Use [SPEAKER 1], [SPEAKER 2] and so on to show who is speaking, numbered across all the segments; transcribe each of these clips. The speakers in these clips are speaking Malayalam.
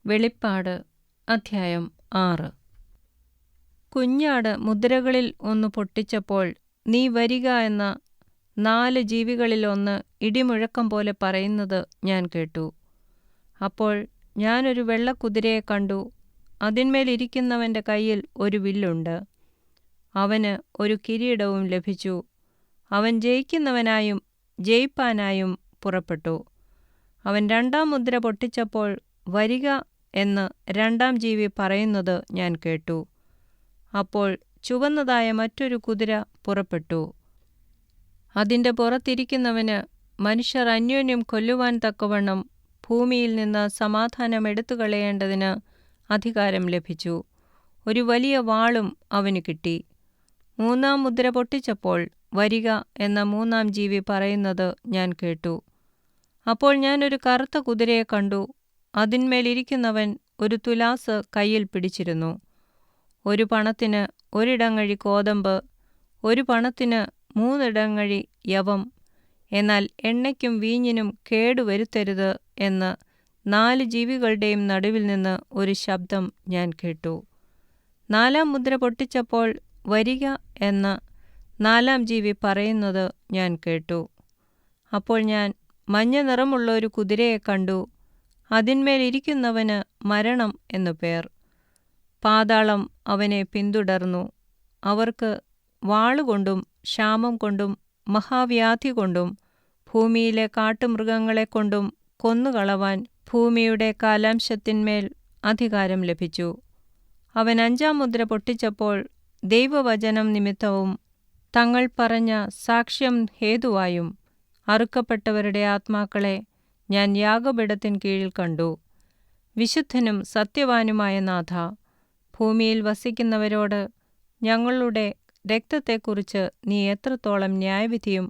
[SPEAKER 1] വെളിപ്പാട് അധ്യായം 6. കുഞ്ഞാട് മുദ്രകളിൽ ഒന്ന് പൊട്ടിച്ചപ്പോൾ നീ വരിക എന്ന 4 ജീവികളിലൊന്ന് ഇടിമുഴക്കം പോലെ പറയുന്നത് ഞാൻ കേട്ടു. അപ്പോൾ ഞാനൊരു വെള്ളക്കുതിരയെ കണ്ടു. അതിന്മേലിരിക്കുന്നവൻ്റെ കയ്യിൽ ഒരു വില്ലുണ്ട്. അവന് ഒരു കിരീടവും ലഭിച്ചു. അവൻ ജയിക്കുന്നവനായും ജയിപ്പാനായും പുറപ്പെട്ടു. അവൻ 2-ാം മുദ്ര പൊട്ടിച്ചപ്പോൾ വരിക എന്ന് 2-ാം ജീവി പറയുന്നത് ഞാൻ കേട്ടു. അപ്പോൾ ചുവന്നതായ മറ്റൊരു കുതിര പുറപ്പെട്ടു. അതിൻ്റെ പുറത്തിരിക്കുന്നവന് മനുഷ്യർ അന്യോന്യം കൊല്ലുവാൻ തക്കവണ്ണം ഭൂമിയിൽ നിന്ന് സമാധാനം എടുത്തുകളയേണ്ടതിന് അധികാരം ലഭിച്ചു. ഒരു വലിയ വാളും അവന് കിട്ടി. 3-ാം മുദ്ര പൊട്ടിച്ചപ്പോൾ വരിക എന്ന 3-ാം ജീവി പറയുന്നത് ഞാൻ കേട്ടു. അപ്പോൾ ഞാനൊരു കറുത്ത കുതിരയെ കണ്ടു. അതിന്മേലിരിക്കുന്നവൻ ഒരു തുലാസ് കയ്യിൽ പിടിച്ചിരുന്നു. 1 പണത്തിന് 1 ഇടങ്ങഴി കോതമ്പ്, 1 പണത്തിന് 3 ഇടങ്ങഴി യവം. എന്നാൽ എണ്ണയ്ക്കും വീഞ്ഞിനും കേടുവരുത്തരുത് എന്ന് 4 ജീവികളുടെയും നടുവിൽ നിന്ന് ഒരു ശബ്ദം ഞാൻ കേട്ടു. 4-ാം മുദ്ര പൊട്ടിച്ചപ്പോൾ വരിക എന്ന 4-ാം ജീവി പറയുന്നത് ഞാൻ കേട്ടു. അപ്പോൾ ഞാൻ മഞ്ഞ നിറമുള്ള ഒരു കുതിരയെ കണ്ടു. അതിന്മേലിരിക്കുന്നവന് മരണം എന്നു പേർ. പാതാളം അവനെ പിന്തുടർന്നു. അവർക്ക് വാളുകൊണ്ടും ക്ഷാമം കൊണ്ടും മഹാവ്യാധി കൊണ്ടും ഭൂമിയിലെ കാട്ടുമൃഗങ്ങളെക്കൊണ്ടും കൊന്നുകളവാൻ ഭൂമിയുടെ കാലാംശത്തിന്മേൽ അധികാരം ലഭിച്ചു. അവൻ 5-ാം മുദ്ര പൊട്ടിച്ചപ്പോൾ ദൈവവചനം നിമിത്തവും തങ്ങൾ പറഞ്ഞ സാക്ഷ്യം ഹേതുവായും അറുക്കപ്പെട്ടവരുടെ ആത്മാക്കളെ ഞാൻ യാഗപീഠത്തിൻ കീഴിൽ കണ്ടു. വിശുദ്ധനും സത്യവാനുമായ നാഥ, ഭൂമിയിൽ വസിക്കുന്നവരോട് ഞങ്ങളുടെ രക്തത്തെക്കുറിച്ച് നീ എത്രത്തോളം ന്യായവിധിയും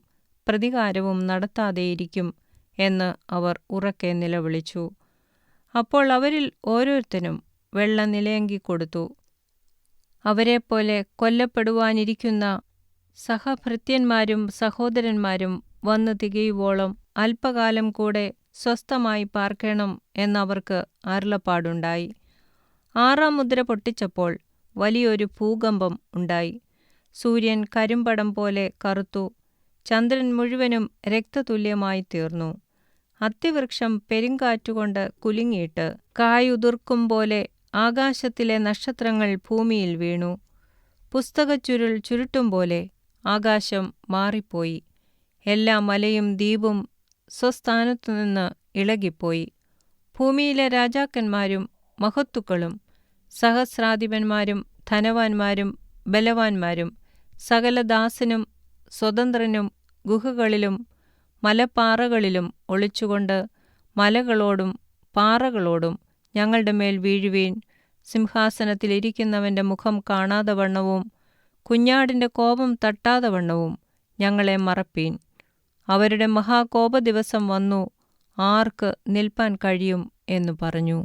[SPEAKER 1] പ്രതികാരവും നടത്താതെയിരിക്കും എന്ന് അവർ ഉറക്കെ നിലവിളിച്ചു. അപ്പോൾ അവരിൽ ഓരോരുത്തനും വെള്ള നിലയങ്കി കൊടുത്തു. അവരെപ്പോലെ കൊല്ലപ്പെടുവാനിരിക്കുന്ന സഹഭൃത്യന്മാരും സഹോദരന്മാരും വന്നു തികയുവോളം അല്പകാലം കൂടെ സ്വസ്ഥമായി പാർക്കണം എന്നവർക്ക് അരുളപ്പാടുണ്ടായി. 6-ാം മുദ്ര പൊട്ടിച്ചപ്പോൾ വലിയൊരു ഭൂകമ്പം ഉണ്ടായി. സൂര്യൻ കരിമ്പടം പോലെ കറുത്തു. ചന്ദ്രൻ മുഴുവനും രക്തതുല്യമായി തീർന്നു. അത്തിവൃക്ഷം പെരുങ്കാറ്റുകൊണ്ട് കുലുങ്ങിയിട്ട് കായുതിർക്കും പോലെ ആകാശത്തിലെ നക്ഷത്രങ്ങൾ ഭൂമിയിൽ വീണു. പുസ്തകച്ചുരുൾ ചുരുട്ടും പോലെ ആകാശം മാറിപ്പോയി. എല്ലാ മലയും ദ്വീപും സ്വസ്ഥാനത്തുനിന്ന് ഇളകിപ്പോയി. ഭൂമിയിലെ രാജാക്കന്മാരും മഹത്തുക്കളും സഹസ്രാധിപന്മാരും ധനവാന്മാരും ബലവാന്മാരും സകലദാസനും സ്വതന്ത്രനും ഗുഹകളിലും മലപ്പാറകളിലും ഒളിച്ചുകൊണ്ട് മലകളോടും പാറകളോടും ഞങ്ങളുടെ മേൽ വീഴുവീൻ, സിംഹാസനത്തിലിരിക്കുന്നവൻ്റെ മുഖം കാണാതവണ്ണവും കുഞ്ഞാടിൻ്റെ കോപം തട്ടാതവണ്ണവും ഞങ്ങളെ മറപ്പീൻ. അവരുടെ മഹാകോപദിവസം വന്നു, ആർക്ക് നിൽപ്പാൻ കഴിയും എന്നു പറഞ്ഞു.